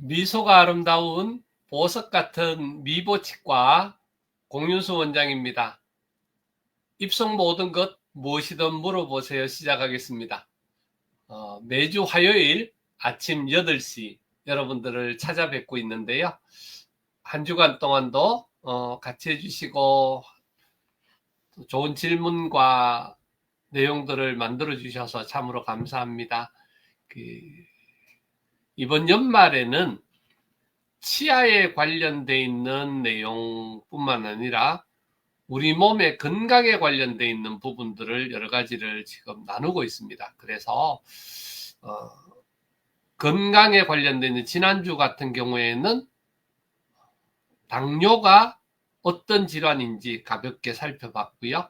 미소가 아름다운 보석 같은 미보치과 공윤수 원장입니다. 입속 모든 것 무엇이든 물어보세요 시작하겠습니다. 매주 화요일 아침 8시 여러분들을 찾아뵙고 있는데요. 한 주간 동안도 같이 해주시고 좋은 질문과 내용들을 만들어 주셔서 참으로 감사합니다. 이번 연말에는 치아에 관련돼 있는 내용뿐만 아니라 우리 몸의 건강에 관련돼 있는 부분들을 여러 가지를 지금 나누고 있습니다. 그래서 건강에 관련돼 있는 지난주 같은 경우에는 당뇨가 어떤 질환인지 가볍게 살펴봤고요.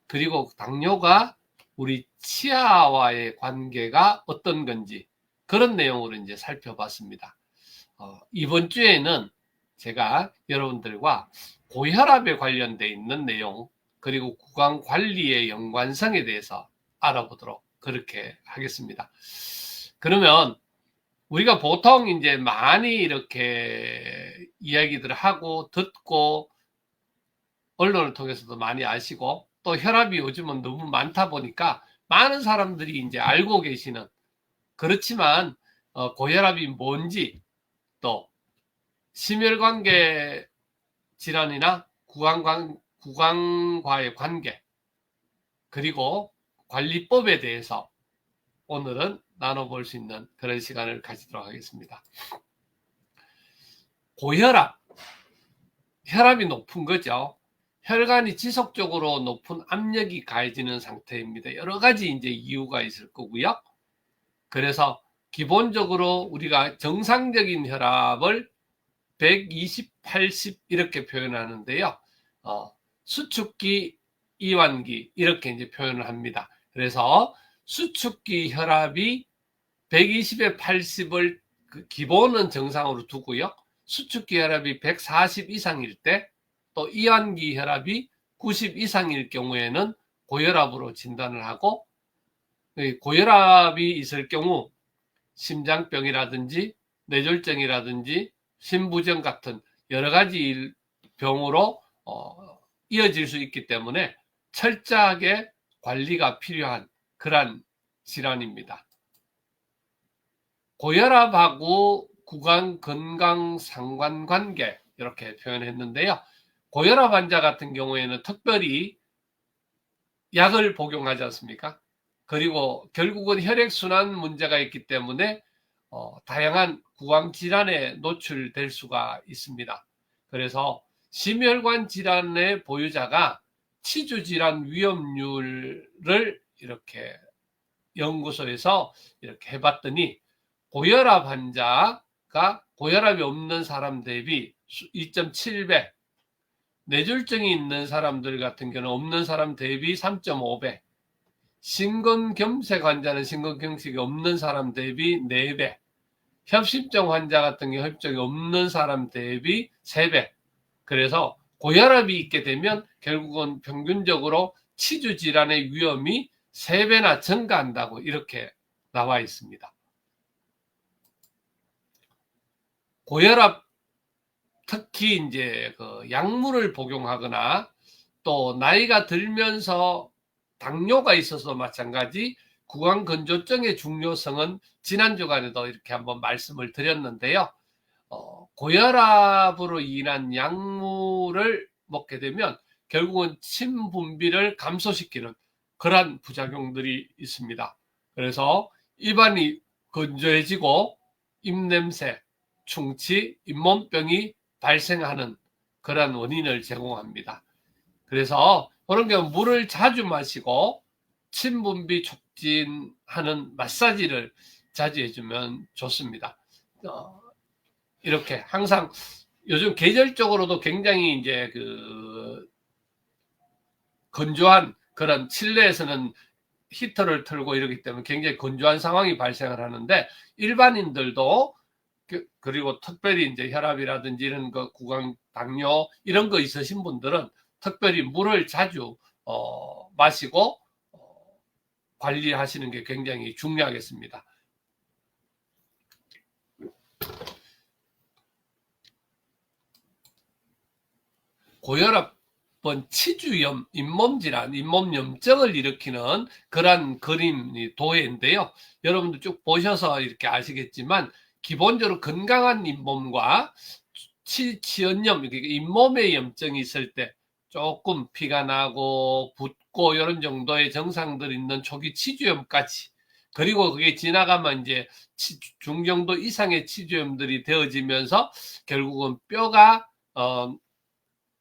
그리고 당뇨가 우리 치아와의 관계가 어떤 건지 그런 내용으로 이제 살펴봤습니다. 이번 주에는 제가 여러분들과 고혈압에 관련돼 있는 내용 그리고 구강 관리의 연관성에 대해서 알아보도록 그렇게 하겠습니다. 그러면 우리가 보통 이제 많이 이렇게 이야기들을 하고 듣고 언론을 통해서도 많이 아시고 또 혈압이 요즘은 너무 많다 보니까 많은 사람들이 이제 알고 계시는, 그렇지만 고혈압이 뭔지, 또 심혈관계 질환이나 구강과의 관계, 그리고 관리법에 대해서 오늘은 나눠볼 수 있는 그런 시간을 가지도록 하겠습니다. 고혈압, 혈압이 높은 거죠. 혈관이 지속적으로 높은 압력이 가해지는 상태입니다. 여러 가지 이제 이유가 있을 거고요. 그래서 기본적으로 우리가 정상적인 혈압을 120, 80 이렇게 표현하는데요. 수축기, 이완기 이렇게 이제 표현을 합니다. 그래서 수축기 혈압이 120에 80을 기본은 정상으로 두고요. 수축기 혈압이 140 이상일 때, 또 이완기 혈압이 90 이상일 경우에는 고혈압으로 진단을 하고, 고혈압이 있을 경우 심장병이라든지 뇌졸중이라든지 심부전 같은 여러 가지 병으로 이어질 수 있기 때문에 철저하게 관리가 필요한 그러한 질환입니다. 고혈압하고 구강 건강 상관관계 이렇게 표현했는데요. 고혈압 환자 같은 경우에는 특별히 약을 복용하지 않습니까? 그리고 결국은 혈액순환 문제가 있기 때문에 다양한 구강 질환에 노출될 수가 있습니다. 그래서 심혈관 질환의 보유자가 치주 질환 위험률을 이렇게 연구소에서 이렇게 해봤더니 고혈압 환자가 고혈압이 없는 사람 대비 2.7배, 뇌졸중이 있는 사람들 같은 경우는 없는 사람 대비 3.5배, 심근경색 환자는 심근경색이 없는 사람 대비 4배, 협심증 환자 같은 경우 협심증이 없는 사람 대비 3배. 그래서 고혈압이 있게 되면 결국은 평균적으로 치주 질환의 위험이 3배나 증가한다고 이렇게 나와 있습니다. 고혈압 특히 이제 그 약물을 복용하거나 또 나이가 들면서 당뇨가 있어서 마찬가지 구강건조증의 중요성은 지난 주간에도 이렇게 한번 말씀을 드렸는데요. 고혈압으로 인한 약물을 먹게 되면 결국은 침 분비를 감소시키는 그러한 부작용들이 있습니다. 그래서 입안이 건조해지고 입냄새, 충치, 잇몸병이 발생하는 그런 원인을 제공합니다. 그래서 그런 경우 물을 자주 마시고 침 분비 촉진하는 마사지를 자주 해주면 좋습니다. 이렇게 항상 요즘 계절적으로도 굉장히 이제 건조한 그런 실내에서는 히터를 틀고 이러기 때문에 굉장히 건조한 상황이 발생을 하는데, 일반인들도 그리고 특별히 이제 혈압이라든지 이런 거 구강 당뇨 이런 거 있으신 분들은 특별히 물을 자주 마시고 관리하시는 게 굉장히 중요하겠습니다. 고혈압은 치주염, 잇몸질환, 잇몸염증을 일으키는 그런 그림이 도해인데요. 여러분들 쭉 보셔서 이렇게 아시겠지만 기본적으로 건강한 잇몸과 치연염, 잇몸에 염증이 있을 때 조금 피가 나고 붓고 이런 정도의 증상들이 있는 초기 치주염까지, 그리고 그게 지나가면 이제 중정도 이상의 치주염들이 되어지면서 결국은 뼈가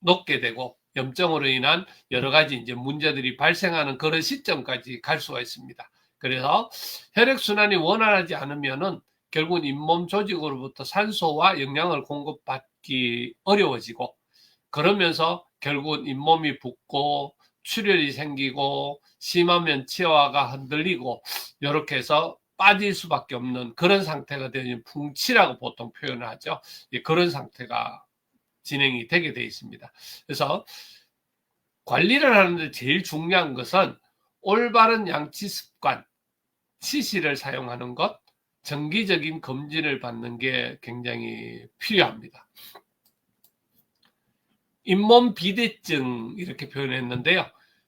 녹게 되고 염증으로 인한 여러 가지 이제 문제들이 발생하는 그런 시점까지 갈 수가 있습니다. 그래서 혈액순환이 원활하지 않으면은 결국은 잇몸 조직으로부터 산소와 영양을 공급받기 어려워지고, 그러면서 결국은 잇몸이 붓고 출혈이 생기고 심하면 치아가 흔들리고 이렇게 해서 빠질 수밖에 없는 그런 상태가 되는 풍치라고 보통 표현을 하죠. 그런 상태가 진행이 되게 되어 있습니다. 그래서 관리를 하는데 제일 중요한 것은 올바른 양치 습관, 치실을 사용하는 것, 정기적인 검진을 받는 게 굉장히 필요합니다. 잇몸 비대증 이렇게 표현했는데요.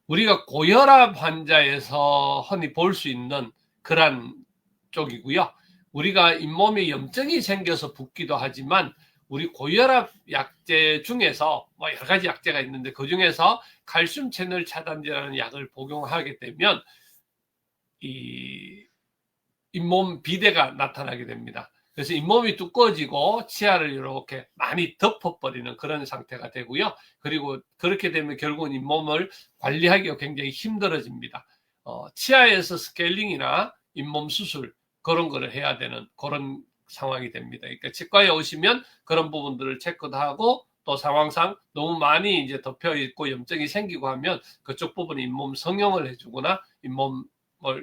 우리가 고혈압 환자에서 흔히 볼 수 있는 그런 쪽이고요. 우리가 잇몸에 염증이 생겨서 붓기도 하지만 우리 고혈압 약제 중에서 뭐 여러 가지 약제가 있는데 그 중에서 칼슘 채널 차단제라는 약을 복용하게 되면 이 잇몸 비대가 나타나게 됩니다. 그래서 잇몸이 두꺼워지고 치아를 이렇게 많이 덮어버리는 그런 상태가 되고요. 그리고 그렇게 되면 결국은 잇몸을 관리하기가 굉장히 힘들어집니다. 치아에서 스케일링이나 잇몸 수술 그런 거를 해야 되는 그런 상황이 됩니다. 그러니까 치과에 오시면 그런 부분들을 체크도 하고, 또 상황상 너무 많이 이제 덮여 있고 염증이 생기고 하면 그쪽 부분 잇몸 성형을 해주거나 잇몸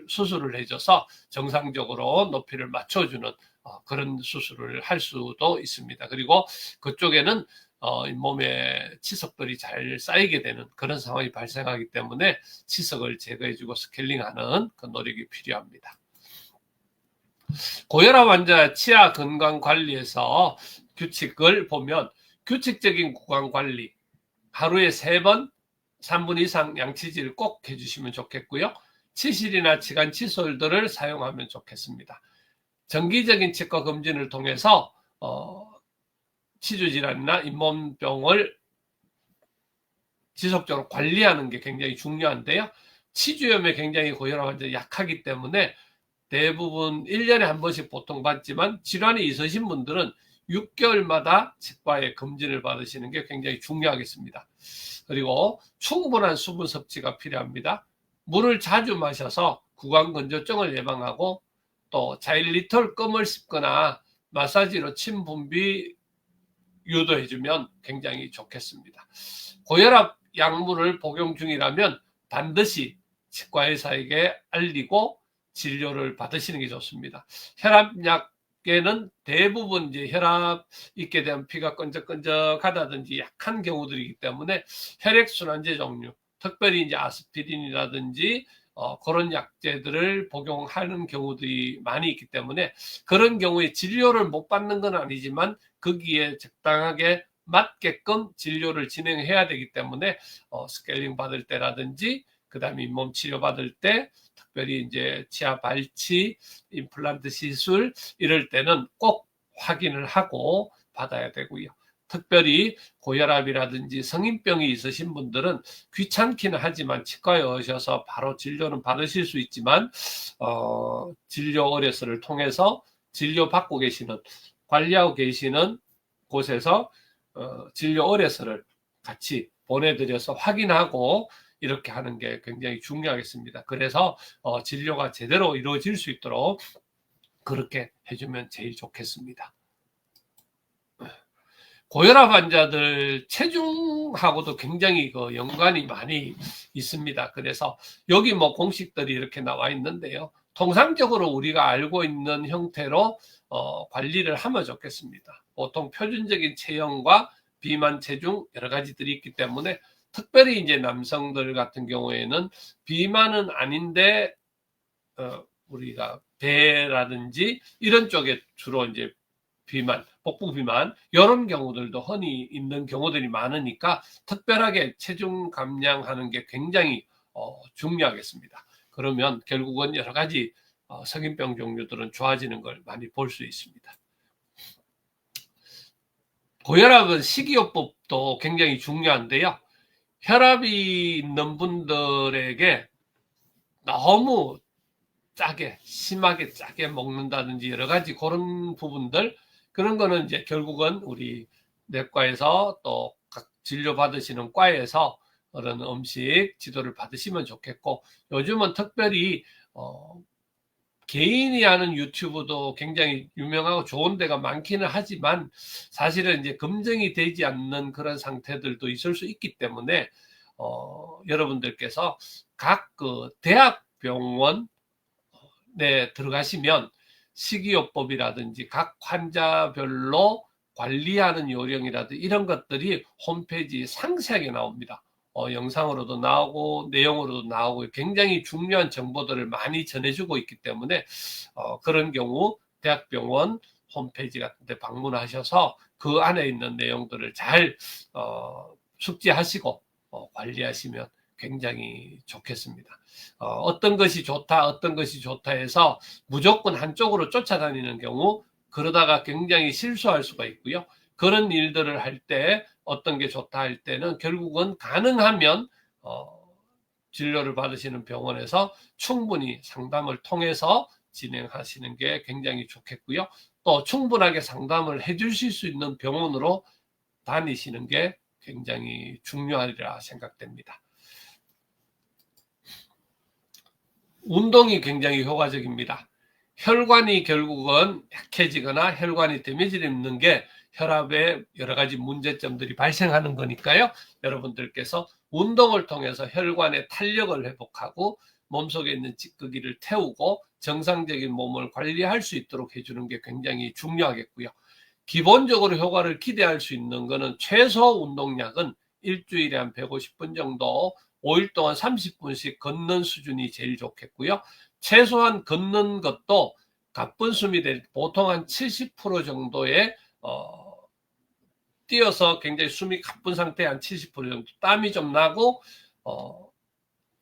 수술을 해줘서 정상적으로 높이를 맞춰주는 그런 수술을 할 수도 있습니다. 그리고 그쪽에는 잇몸에 치석들이 잘 쌓이게 되는 그런 상황이 발생하기 때문에 치석을 제거해주고 스케일링하는 그 노력이 필요합니다. 고혈압 환자 치아 건강 관리에서 규칙을 보면 규칙적인 구강 관리, 하루에 3번 3분 이상 양치질을 꼭 해주시면 좋겠고요. 치실이나 치간 칫솔들을 사용하면 좋겠습니다. 정기적인 치과 검진을 통해서 치주질환이나 잇몸병을 지속적으로 관리하는 게 굉장히 중요한데요. 치주염에 굉장히 고혈압 환자 약하기 때문에 대부분 1년에 한 번씩 보통 받지만 질환이 있으신 분들은 6개월마다 치과에 검진을 받으시는 게 굉장히 중요하겠습니다. 그리고 충분한 수분 섭취가 필요합니다. 물을 자주 마셔서 구강 건조증을 예방하고, 또 자일리톨 껌을 씹거나 마사지로 침 분비 유도해주면 굉장히 좋겠습니다. 고혈압 약물을 복용 중이라면 반드시 치과의사에게 알리고 진료를 받으시는 게 좋습니다. 혈압약에는 대부분 이제 혈압 있게 되면 피가 끈적끈적하다든지 약한 경우들이기 때문에 혈액순환제 종류, 특별히 이제 아스피린이라든지 그런 약제들을 복용하는 경우들이 많이 있기 때문에 그런 경우에 진료를 못 받는 건 아니지만 거기에 적당하게 맞게끔 진료를 진행해야 되기 때문에 스케일링 받을 때라든지 그다음에 잇몸 치료 받을 때, 특별히 이제 치아 발치, 임플란트 시술 이럴 때는 꼭 확인을 하고 받아야 되고요. 특별히 고혈압이라든지 성인병이 있으신 분들은 귀찮기는 하지만 치과에 오셔서 바로 진료는 받으실 수 있지만 진료 의뢰서를 통해서 진료 받고 계시는, 관리하고 계시는 곳에서 진료 의뢰서를 같이 보내드려서 확인하고 이렇게 하는 게 굉장히 중요하겠습니다. 그래서 진료가 제대로 이루어질 수 있도록 그렇게 해주면 제일 좋겠습니다. 고혈압 환자들 체중하고도 굉장히 그 연관이 많이 있습니다. 그래서 여기 뭐 공식들이 이렇게 나와 있는데요. 통상적으로 우리가 알고 있는 형태로 관리를 하면 좋겠습니다. 보통 표준적인 체형과 비만 체중 여러 가지들이 있기 때문에, 특별히 이제 남성들 같은 경우에는 비만은 아닌데 우리가 배라든지 이런 쪽에 주로 이제 비만, 복부 비만 이런 경우들도 흔히 있는 경우들이 많으니까 특별하게 체중 감량하는 게 굉장히 중요하겠습니다. 그러면 결국은 여러 가지 성인병 종류들은 좋아지는 걸 많이 볼 수 있습니다. 고혈압은 식이요법도 굉장히 중요한데요. 혈압이 있는 분들에게 너무 짜게, 심하게 짜게 먹는다든지 여러 가지 그런 부분들, 그런 거는 이제 결국은 우리 내과에서 또 각 진료받으시는 과에서 그런 음식 지도를 받으시면 좋겠고, 요즘은 특별히 개인이 하는 유튜브도 굉장히 유명하고 좋은 데가 많기는 하지만 사실은 이제 검증이 되지 않는 그런 상태들도 있을 수 있기 때문에 여러분들께서 각 그 대학병원에 들어가시면 식이요법이라든지 각 환자별로 관리하는 요령이라든지 이런 것들이 홈페이지에 상세하게 나옵니다. 영상으로도 나오고 내용으로도 나오고 굉장히 중요한 정보들을 많이 전해주고 있기 때문에 그런 경우 대학병원 홈페이지 같은 데 방문하셔서 그 안에 있는 내용들을 잘 숙지하시고 관리하시면 굉장히 좋겠습니다. 어떤 것이 좋다, 어떤 것이 좋다 해서 무조건 한쪽으로 쫓아다니는 경우 그러다가 굉장히 실수할 수가 있고요. 그런 일들을 할 때 어떤 게 좋다 할 때는 결국은 가능하면 진료를 받으시는 병원에서 충분히 상담을 통해서 진행하시는 게 굉장히 좋겠고요. 또 충분하게 상담을 해 주실 수 있는 병원으로 다니시는 게 굉장히 중요하리라 생각됩니다. 운동이 굉장히 효과적입니다. 혈관이 결국은 약해지거나 혈관이 데미지를 입는 게 혈압에 여러 가지 문제점들이 발생하는 거니까요. 여러분들께서 운동을 통해서 혈관의 탄력을 회복하고 몸속에 있는 찌꺼기를 태우고 정상적인 몸을 관리할 수 있도록 해주는 게 굉장히 중요하겠고요. 기본적으로 효과를 기대할 수 있는 거는 최소 운동량은 일주일에 한 150분 정도 5일 동안 30분씩 걷는 수준이 제일 좋겠고요. 최소한 걷는 것도 가쁜 숨이 될 보통 한 70% 정도의 뛰어서 굉장히 숨이 가쁜 상태에 한 70% 정도 땀이 좀 나고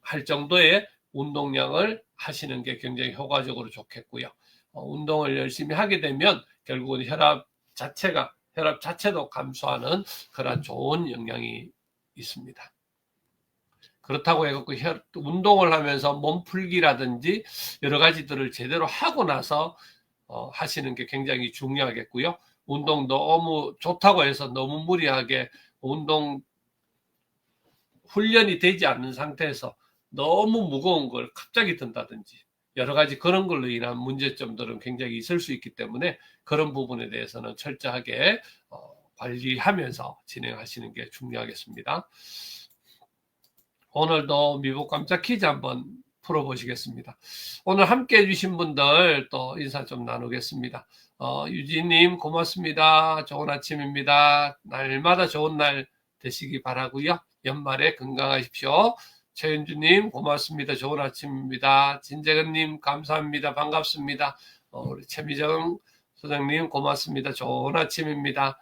할 정도의 운동량을 하시는 게 굉장히 효과적으로 좋겠고요. 운동을 열심히 하게 되면 결국은 혈압 자체도 감소하는 그런 좋은 영향이 있습니다. 그렇다고 해갖고 운동을 하면서 몸풀기라든지 여러 가지들을 제대로 하고 나서 하시는 게 굉장히 중요하겠고요. 운동 너무 좋다고 해서 너무 무리하게 운동 훈련이 되지 않는 상태에서 너무 무거운 걸 갑자기 든다든지 여러 가지 그런 걸로 인한 문제점들은 굉장히 있을 수 있기 때문에 그런 부분에 대해서는 철저하게 관리하면서 진행하시는 게 중요하겠습니다. 오늘도 미국 깜짝 퀴즈 한번 풀어보시겠습니다. 오늘 함께 해주신 분들 또 인사 좀 나누겠습니다. 유진님 고맙습니다. 좋은 아침입니다. 날마다 좋은 날 되시기 바라고요. 연말에 건강하십시오. 최은주님 고맙습니다. 좋은 아침입니다. 진재근님 감사합니다. 반갑습니다. 우리 최미정 소장님 고맙습니다. 좋은 아침입니다.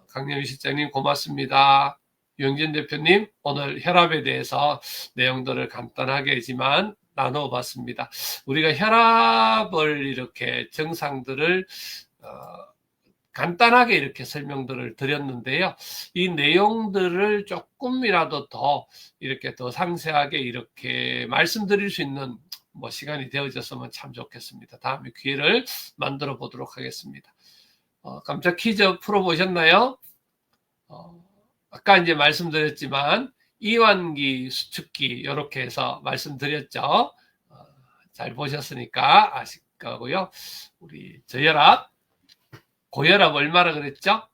강념희 실장님 고맙습니다. 유영진 대표님 오늘 혈압에 대해서 내용들을 간단하게지만 나눠봤습니다. 우리가 혈압을 이렇게 증상들을 간단하게 이렇게 설명들을 드렸는데요. 이 내용들을 조금이라도 더 이렇게 더 상세하게 이렇게 말씀드릴 수 있는 시간이 되어졌으면 참 좋겠습니다. 다음에 기회를 만들어 보도록 하겠습니다. 깜짝 퀴즈 풀어보셨나요? 아까 이제 말씀드렸지만 이완기, 수축기 이렇게 해서 말씀드렸죠. 잘 보셨으니까 아실 거고요. 우리 저혈압, 고혈압 얼마나 그랬죠?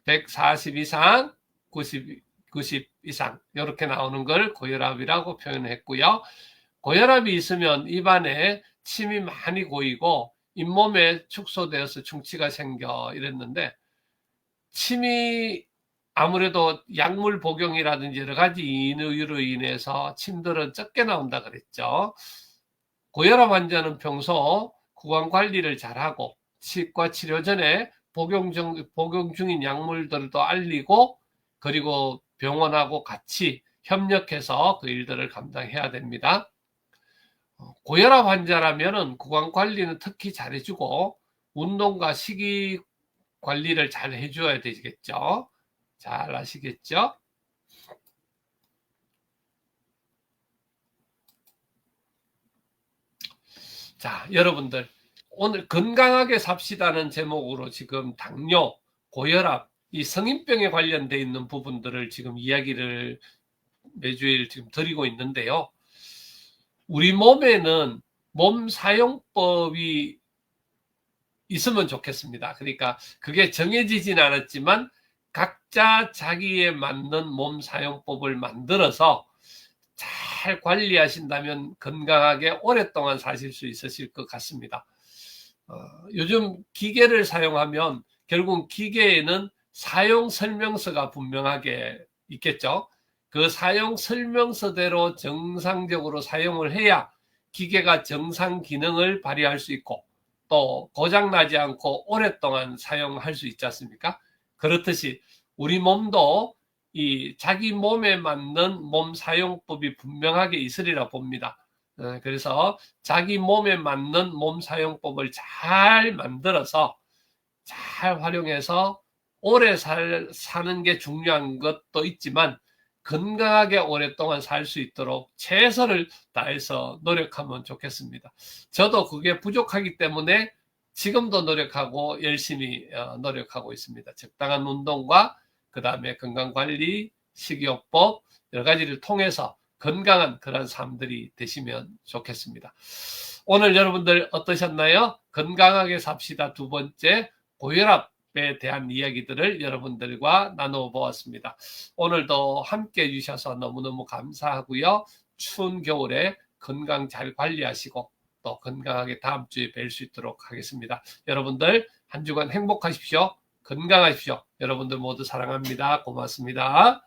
140 이상, 90 이상 이렇게 나오는 걸 고혈압이라고 표현했고요. 고혈압이 있으면 입안에 침이 많이 고이고 잇몸에 축소되어서 충치가 생겨 이랬는데 침이 아무래도 약물 복용이라든지 여러 가지 이유로 인해서 침들은 적게 나온다 그랬죠. 고혈압 환자는 평소 구강 관리를 잘하고 치과 치료 전에 복용 중인 약물들도 알리고 그리고 병원하고 같이 협력해서 그 일들을 감당해야 됩니다. 고혈압 환자라면은 구강 관리는 특히 잘해주고 운동과 식이 관리를 잘 해줘야 되겠죠. 잘 아시겠죠? 자, 여러분들 오늘 건강하게 삽시다는 제목으로 지금 당뇨, 고혈압, 이 성인병에 관련돼 있는 부분들을 지금 이야기를 매주일 지금 드리고 있는데요. 우리 몸에는 몸 사용법이 있으면 좋겠습니다. 그러니까 그게 정해지진 않았지만 각자 자기에 맞는 몸 사용법을 만들어서 잘 관리하신다면 건강하게 오랫동안 사실 수 있으실 것 같습니다. 요즘 기계를 사용하면 결국 기계에는 사용 설명서가 분명하게 있겠죠. 그 사용 설명서대로 정상적으로 사용을 해야 기계가 정상 기능을 발휘할 수 있고 또 고장나지 않고 오랫동안 사용할 수 있지 않습니까? 그렇듯이 우리 몸도 이 자기 몸에 맞는 몸 사용법이 분명하게 있으리라 봅니다. 그래서 자기 몸에 맞는 몸 사용법을 잘 만들어서 잘 활용해서 오래 사는 게 중요한 것도 있지만 건강하게 오랫동안 살 수 있도록 최선을 다해서 노력하면 좋겠습니다. 저도 그게 부족하기 때문에 지금도 노력하고 열심히 노력하고 있습니다. 적당한 운동과 그 다음에 건강관리, 식이요법 여러 가지를 통해서 건강한 그런 삶들이 되시면 좋겠습니다. 오늘 여러분들 어떠셨나요? 건강하게 삽시다 두 번째 고혈압에 대한 이야기들을 여러분들과 나누어 보았습니다. 오늘도 함께 해주셔서 너무너무 감사하고요. 추운 겨울에 건강 잘 관리하시고 또 건강하게 다음 주에 뵐 수 있도록 하겠습니다. 여러분들 한 주간 행복하십시오. 건강하십시오. 여러분들 모두 사랑합니다. 고맙습니다.